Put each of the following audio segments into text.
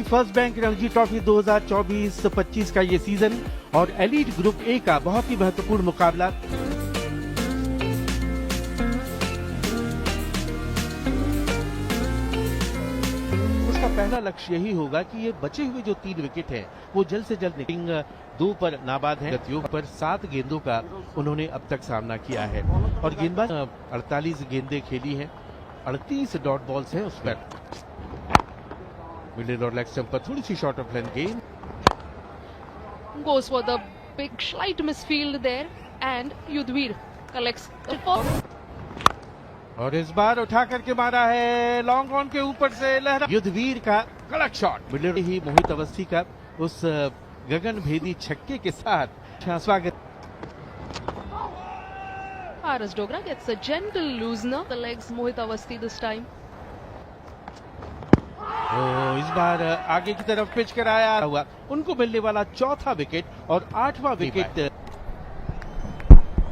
First bank Ranji trophy 2024-25 का ये season और एलीट ग्रुप ए का बहुत ही महत्वपूर्ण मुकाबला। उसका पहला लक्ष्य यही होगा कि ये बचे हुए जो 3 विकेट हैं वो जल्द से जल्द निकलेंगे। 2 पर नाबाद है, गतियों पर 7 गेंदों का उन्होंने अब तक सामना किया है और गेंदबाज 48 गेंदें खेली हैं, 38 डॉट बॉल्स हैं उस पर। मिडिल और लेग स्टंप पर थोड़ी सी शॉर्ट ऑफ लेंथ गेंद। Goes for the big slight misfield there and Yudhvir collects the first. और इस बार उठा करके मारा है लॉन्ग ऑन के ऊपर से लहरा। युद्धवीर का कड़क शॉट मिडिल ही मोहित अवस्थी का उस गगन भेदी छक्के के साथ स्वागत। Paras Dogra gets a gentle loosener. The legs Mohit Awasthi this time. इस बार आगे की तरफ पिच कराया हुआ उनको मिलने वाला चौथा विकेट और 8वां wicket.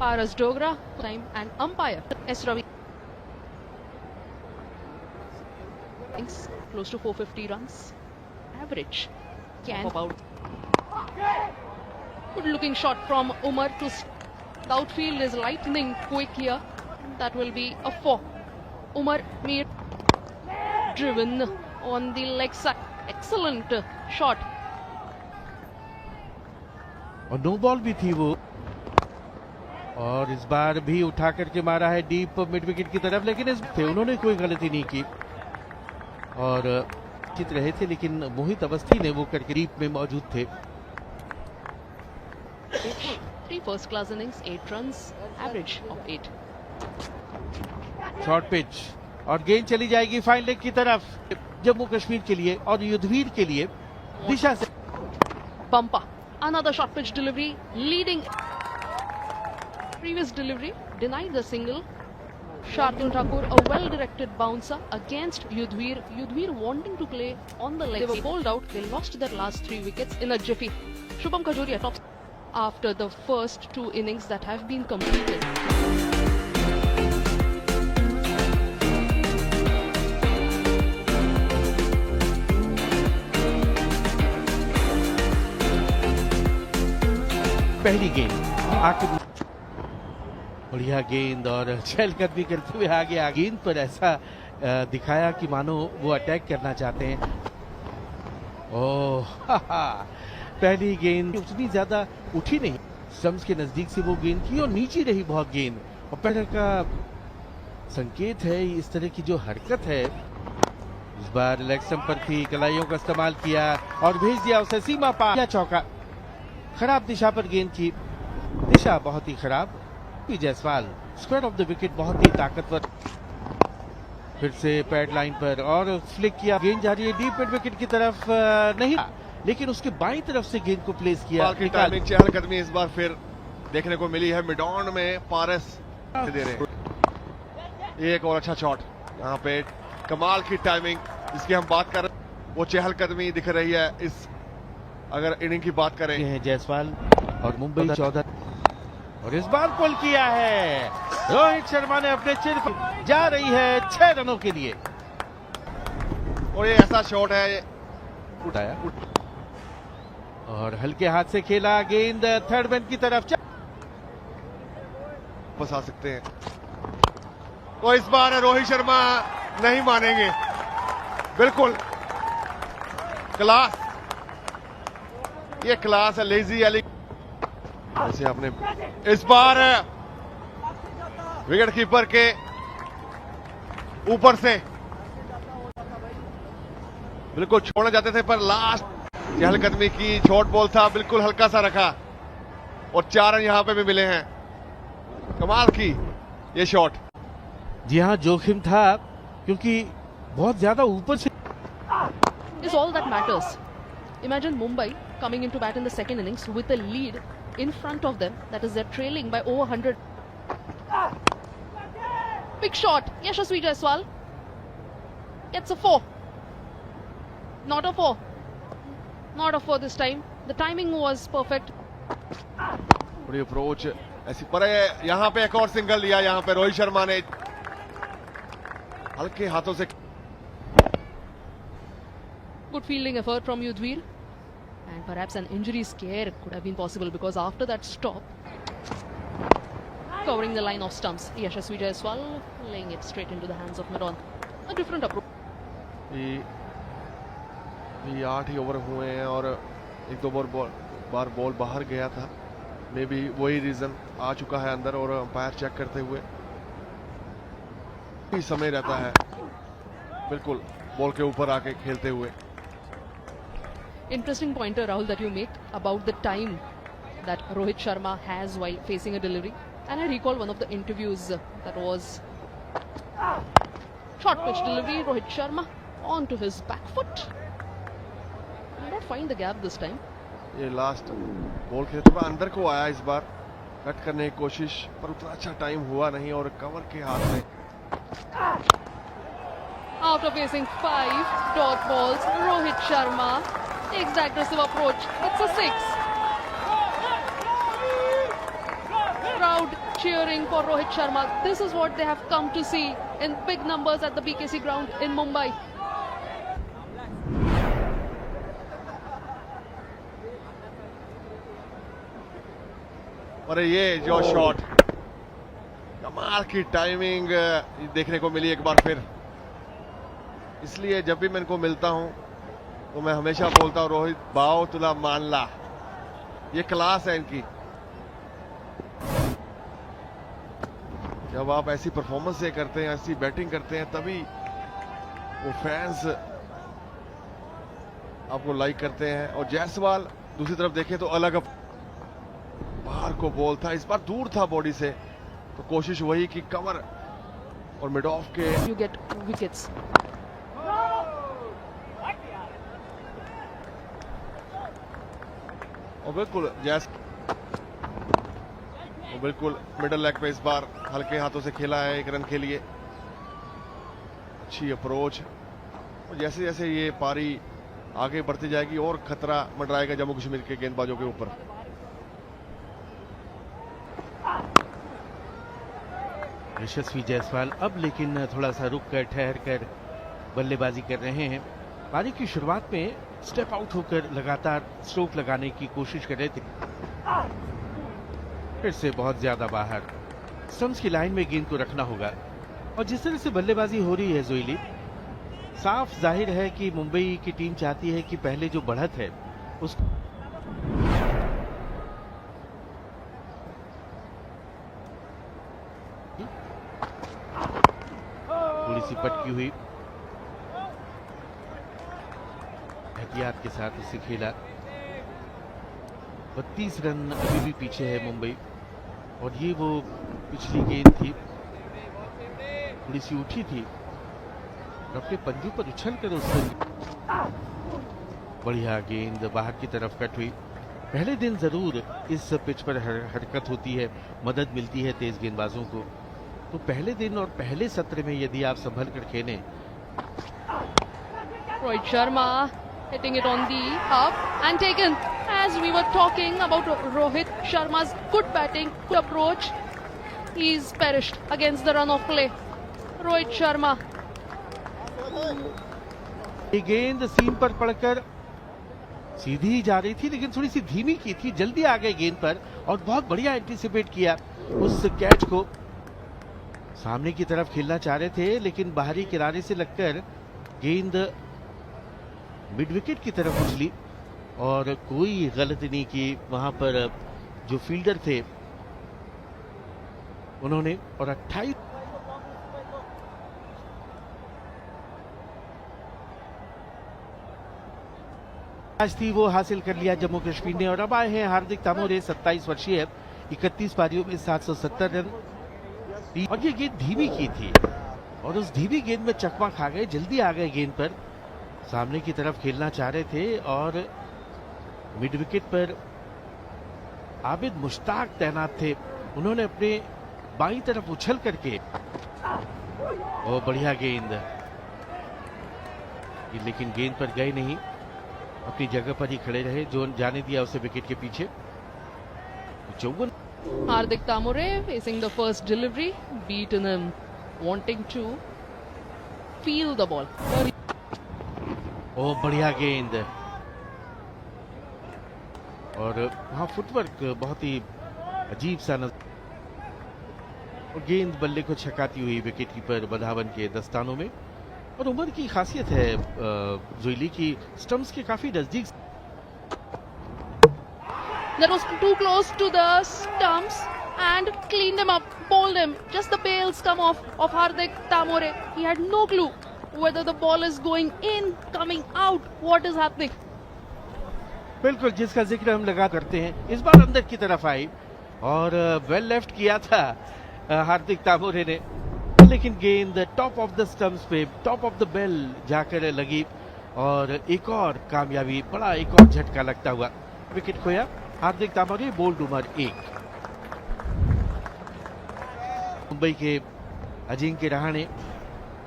Paras Dogra time and umpire S. Ravi. Close to 450 runs. Average. Can about. Good looking shot from Umar to the outfield is lightning quick here. That will be a 4. Umar made driven on the leg side. Excellent shot. और no ball भी थी वो और इस बार भी उठा करके मारा है डीप मिड विकेट की तरफ, लेकिन इस उन्होंने कोई गलती नहीं की और जीत रहे थे, लेकिन मोहित अवस्थी ने वो करके डीप में मौजूद थे। 3 first class innings, 8 runs, average of 8. Short pitch और गेंद चली जाएगी फाइन लेग की तरफ जम्मू कश्मीर के लिए और युद्धवीर के लिए दिशा से। Bumper, another short pitch delivery, leading. Previous delivery denied the single. Shardul Thakur, a well-directed bouncer against Yudhvir. Yudhvir wanting to play on the leg. They were bowled out. They lost their last 3 wickets in a jiffy. Shubham Khajuria tops after the first 2 innings that have been completed. पहली गेंद आके बढ़िया गेंद और चहलकदमी करते हुए आगे गेंद पर ऐसा दिखाया कि मानो वो अटैक करना चाहते हैं। ओह पहली गेंद उतनी ज्यादा उठी नहीं, स्टंप्स के नजदीक से वो गेंद की और नीचे रही बहुत गेंद और पहले का संकेत है इस तरह की जो हरकत है। इस बार लेग स्टंप पर थी, कलाइयों का इस्तेमाल किया और भेज दिया उसे सीमा पार। चौका, खराब दिशा पर गेंद की, दिशा बहुत ही खराब। Jaiswal square of the wicket बहुत ही ताकतवर, फिर से पैड लाइन पर और फ्लिक किया, गेंद जा रही है डीप मिड विकेट की तरफ, नहीं लेकिन उसके बाईं तरफ से गेंद को प्लेस किया। चहलकदमी इस बार फिर देखने को मिली है मिडॉन में। पारस दे रहे हैं एक और अच्छा शॉट, यहाँ पे कमाल की टाइमिंग जिसकी हम बात कर रहे हैं वो चहलकदमी दिख रही है। इस अगर इनिंग की बात करें हैं जायसवाल और मुंबई 14 और इस बार पुल किया है रोहित शर्मा ने अपने चिर जा रही है 6 रनों के लिए और ये ऐसा शॉट है उठाया और हल्के हाथ से खेला, गेंद थर्ड मैन की तरफ फंसा सकते हैं। तो इस बार रोहित शर्मा नहीं मानेंगे, बिल्कुल क्लास, ये क्लास है लेजी अली। ऐसे आपने इस बार विकेट कीपर के ऊपर से बिल्कुल छोड़ना चाहते थे पर लास्ट चहलकदमी की शॉर्ट बॉल था, बिल्कुल हल्का सा रखा और 4 रन यहां पे भी मिले हैं। कमाल की ये शॉट। जी हाँ, जोखिम था क्योंकि बहुत ज्यादा ऊपर से। Is all that matters. Imagine Mumbai coming into bat in the second innings with a lead in front of them, that is they're trailing by over 100. Big shot, Yashasvi Jaiswal gets a 4. Not a 4. Not a 4 this time. The timing was perfect. बड़ी approach ऐसी पर यहाँ पे एक और single लिया, यहाँ पे रोहित शर्मा ने हल्के हाथों से Good fielding effort from Yudhvir. And perhaps an injury scare could have been possible because after that stop, covering the line of stumps, Yashasvi Jaiswal laying it straight into the hands of Medon. A different approach. ये 8 ही over हुए हैं और एक दो बार ball बाहर गया था, may be वही रीजन आ चुका है अंदर और अंपायर चेक करते हुए ही समय रहता है बिल्कुल बॉल के ऊपर आके खेलते हुए. Interesting pointer, Rahul, that you make about the time that Rohit Sharma has while facing a delivery. And I recall one of the interviews that was short pitch delivery, Rohit Sharma onto his back foot. Did not find the gap this time. ये last ball खेलते हुए अंदर को आया, इस बार cut करने की कोशिश पर उतना अच्छा टाइम हुआ नहीं और कवर के हाथ में. After facing 5 dot balls, Rohit Sharma takes the aggressive approach. It's a 6. Crowd cheering for Rohit Sharma. This is what they have come to see in big numbers at the BKC ground in Mumbai. और ये जो shot, कमाल की timing देखने को मिली एक बार फिर. इसलिए जब भी मैं इनको मिलता हूं तो मैं हमेशा बोलता हूं, रोहित बाओ तुला मान ला. ये क्लास है इनकी. जब आप ऐसी परफॉर्मेंस से करते हैं, ऐसी बैटिंग करते हैं, तभी वो फैंस आपको लाइक करते हैं. और जायसवाल दूसरी तरफ देखें तो अलग बाहर को बॉल था, इस बार दूर था बॉडी से, तो कोशिश वही कि कवर और मिड ऑफ के You get wickets. और बिल्कुल मिडल लेग पे इस बार हल्के हाथों से खेला है 1 रन के लिए. अच्छी अप्रोच. और जैसे जैसे ये पारी आगे बढ़ती जाएगी और खतरा मंडराएगा जम्मू कश्मीर के गेंदबाजों के ऊपर. यशस्वी जायसवाल अब लेकिन थोड़ा सा रुक कर ठहर कर बल्लेबाजी कर रहे हैं. पारी की शुरुआत में स्टेप आउट होकर लगातार स्ट्रोक लगाने की कोशिश कर रहे थे, फिर से बहुत ज्यादा बाहर. स्टंप्स की लाइन में गेंद को रखना होगा. और जिस तरह से बल्लेबाजी हो रही है जोइली, साफ जाहिर है कि मुंबई की टीम चाहती है कि पहले जो बढ़त है उस थोड़ी सी पटकी हुई एहतियात के साथ उसे खेला. 32 रन अभी भी पीछे है मुंबई. और ये वो पिछली गेंद थी, थोड़ी सी उठी थी और अपने पंजों पर उछल कर उससे बढ़िया गेंद बाहर की तरफ कट हुई. पहले दिन जरूर इस पिच पर हरकत होती है, मदद मिलती है तेज गेंदबाजों को. तो पहले दिन और पहले सत्र में यदि आप संभल कर खेलें. Rohit Sharma hitting it on the up and taken. As we were talking about Rohit Sharma's good batting, good approach, he's perished against the run of play. Rohit Sharma. ये गेंद सीम पर पड़कर सीधी ही जा रही थी, लेकिन थोड़ी सी धीमी की थी. जल्दी आ गए गेंद पर और बहुत बढ़िया एंटीसिपेट किया उस कैच को. सामने की तरफ खेलना चाह रहे थे, लेकिन बाहरी किनारे से लगकर गेंद मिड विकेट की तरफ उछली और कोई गलती नहीं की वहां पर जो फील्डर थे उन्होंने. और 28 आज थी वो हासिल कर लिया जम्मू कश्मीर ने. और अब आए हैं हार्दिक तामोरे, 27 वर्षीय, 31 पारियों में 770 रन. और ये गेंद धीमी की थी और उस धीमी गेंद में चकमा खा गए. जल्दी आ गए गेंद पर, सामने की तरफ खेलना चाह रहे थे और मिड विकेट पर आबिद मुश्ताक तैनात थे. उन्होंने अपने बाईं तरफ उछल करके वो बढ़िया गेंद, लेकिन गेंद पर गए नहीं, अपनी जगह पर ही खड़े रहे. जो जाने दिया उसे विकेट के पीछे. 54. Hardik Tamore facing the first delivery, beaten him, wanting to feel the ball. ओ बढ़िया गेंद, और वहां फुटवर्क बहुत ही अजीब सा नजर, और गेंद बल्ले को छकाती हुई विकेट कीपर बधावन के दस्तानों में। और उम्र की खासियत है जोइली की, स्टंप्स के काफी नजदीक। That was too close to the stumps and cleaned him up, bowled him. Just the bails come off of Hardik Tamore. He had no clue whether the ball is going in, coming out, what is happening. बिल्कुल, जिसका जिक्र हम लगा करते हैं, इस बार अंदर की तरफ आई और वेल लेफ्ट किया था हार्दिक तामोरे ने, लेकिन गेंद टॉप ऑफ द स्टंप्स पे, टॉप ऑफ द बेल जाकर लगी और एक और कामयाबी, बड़ा एक और झटका लगता हुआ विकेट खोया हार्दिक तामोरे, बोल्ड उम्र 1। मुंबई के अजिंक्य रहाणे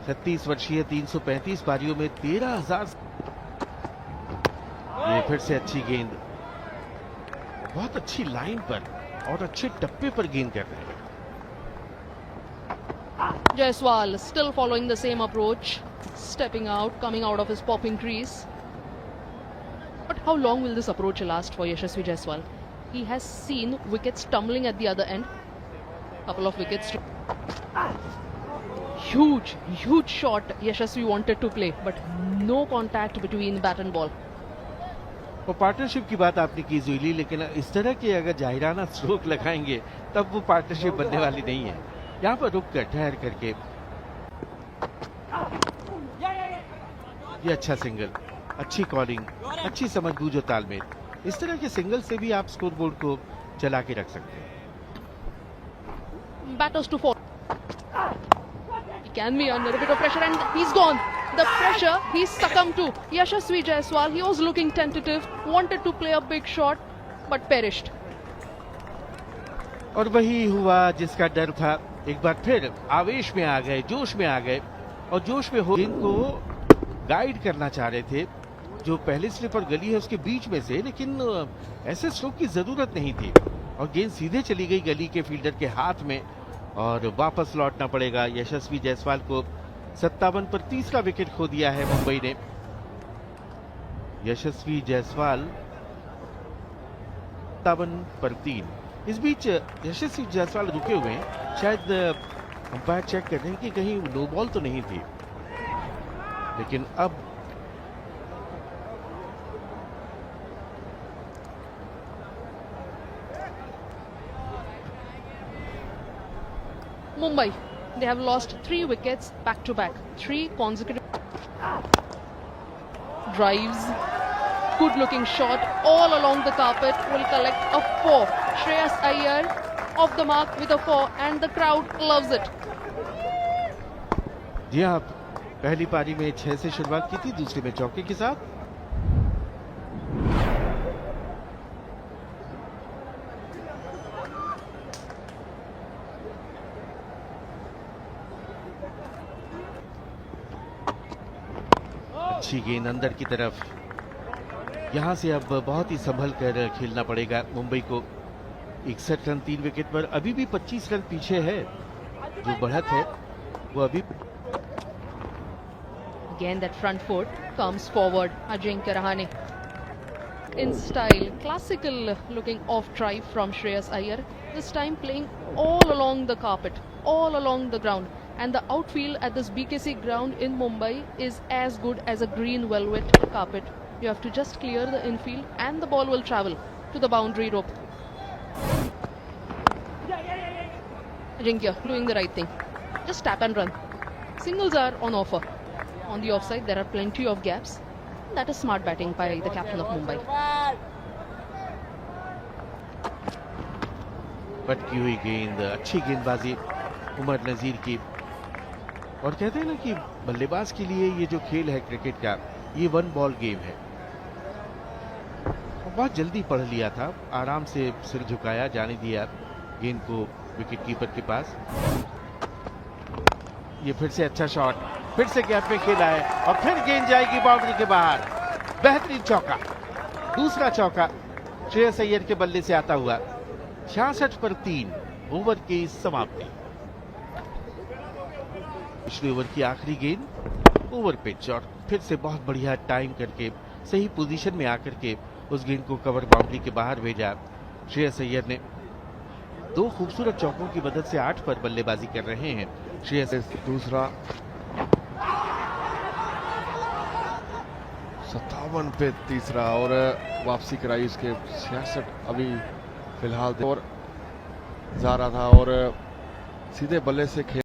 36 वर्षीय 335 पारियों में 13,000। ये फिर से अच्छी गेंद, बहुत अच्छी लाइन पर और अच्छे टप्पे पर गेंद कर रहे हैं। Jaiswal still following the same approach, stepping out, coming out of his popping crease. But how long will this approach last for Yashasvi Jaiswal? He has seen wickets tumbling at the other end. Couple of wickets. Huge shot Yashasvi wanted to play, but no contact between bat and ball. और partnership की बात आपने की जोइली, लेकिन इस तरह के अगर जाहिराना स्ट्रोक लगाएंगे तब वो पार्टनरशिप बनने वाली नहीं है। यहाँ पर रुक कर ठहर करके ये अच्छा सिंगल, अच्छी कॉलिंग, अच्छी समझबूझ और तालमेल, इस तरह के सिंगल से भी आप स्कोरबोर्ड को चला के रख सकते हैं। Batters to fall. He can be under a bit of pressure and he's gone. The pressure he succumbed to. Yashasvi Jaiswal, he was looking tentative, wanted to play a big shot, but perished. और वही हुआ जिसका डर था, एक बार फिर आवेश में आ गए, जोश में आ गए, और जोश में हो इनको गाइड करना चाह रहे थे, जो पहले स्लिपर गली है उसके बीच में से, लेकिन ऐसे स्ट्रोक की जरूरत नहीं थी और गेंद सीधे चली गई गली के फील्डर के हाथ में और वापस लौटना पड़ेगा यशस्वी जायसवाल को। 57 पर तीसरा विकेट खो दिया है मुंबई ने। यशस्वी जायसवाल 57 पर 3। इस बीच यशस्वी जायसवाल रुके हुए हैं, शायद अंपायर चेक कर रहे हैं कि कहीं नो बॉल तो नहीं थी, लेकिन अब Mumbai, they have lost 3 wickets back to back. 3 consecutive drives. Good looking shot all along the carpet, will collect a 4. Shreyas Iyer off the mark with a 4 and the crowd loves it. जी हाँ, पहली पारी में 6 से शुरुआत की थी, दूसरी में चौके के साथ। अच्छी गेंद अंदर की तरफ, यहां से अब बहुत ही संभल कर खेलना पड़ेगा मुंबई को। 61 रन 3 विकेट पर, अभी भी 25 रन पीछे है, जो बढ़त है वो अभी। Again that front foot comes forward. Ajinkya Rahane in style, classical looking off drive from Shreyas Iyer. This time playing all along the carpet, all along the ground. And the outfield at this BKC ground in Mumbai is as good as a green velvet carpet. You have to just clear the infield and the ball will travel to the boundary rope. Ajinkya doing the right thing. Just tap and run. Singles are on offer. On the offside, there are plenty of gaps. That is smart batting by the captain of Mumbai. भटकी हुई गेंद, अच्छी गेंदबाजी उमर नजीर की। और कहते हैं ना कि बल्लेबाज के लिए ये जो खेल है क्रिकेट का, ये 1 बॉल गेम है। बहुत जल्दी पढ़ लिया था, आराम से सिर झुकाया, जाने दिया गेंद को विकेट कीपर के पास। ये फिर से अच्छा शॉट, फिर से गैप में खेला है और फिर गेंद जाएगी बाउंड्री के बाहर। बेहतरीन चौका, दूसरा चौका श्रेयस अय्यर के बल्ले से आता हुआ। 66 पर 3, ओवर की समाप्ति। पिछले ओवर की आखिरी गेंद, ओवर पिच और फिर से बहुत बढ़िया टाइम करके सही पोजीशन में आकर के उस गेंद को कवर बाउंड्री के बाहर भेजा। श्रेयस अय्यर ने 2 खूबसूरत चौकों की मदद से 8 पर बल्लेबाजी कर रहे हैं। श्रेयस दूसरा 57 पे तीसरा और वापसी कराई उसके 66 अभी फिलहाल और जा रहा था और सीधे बल्ले से खेल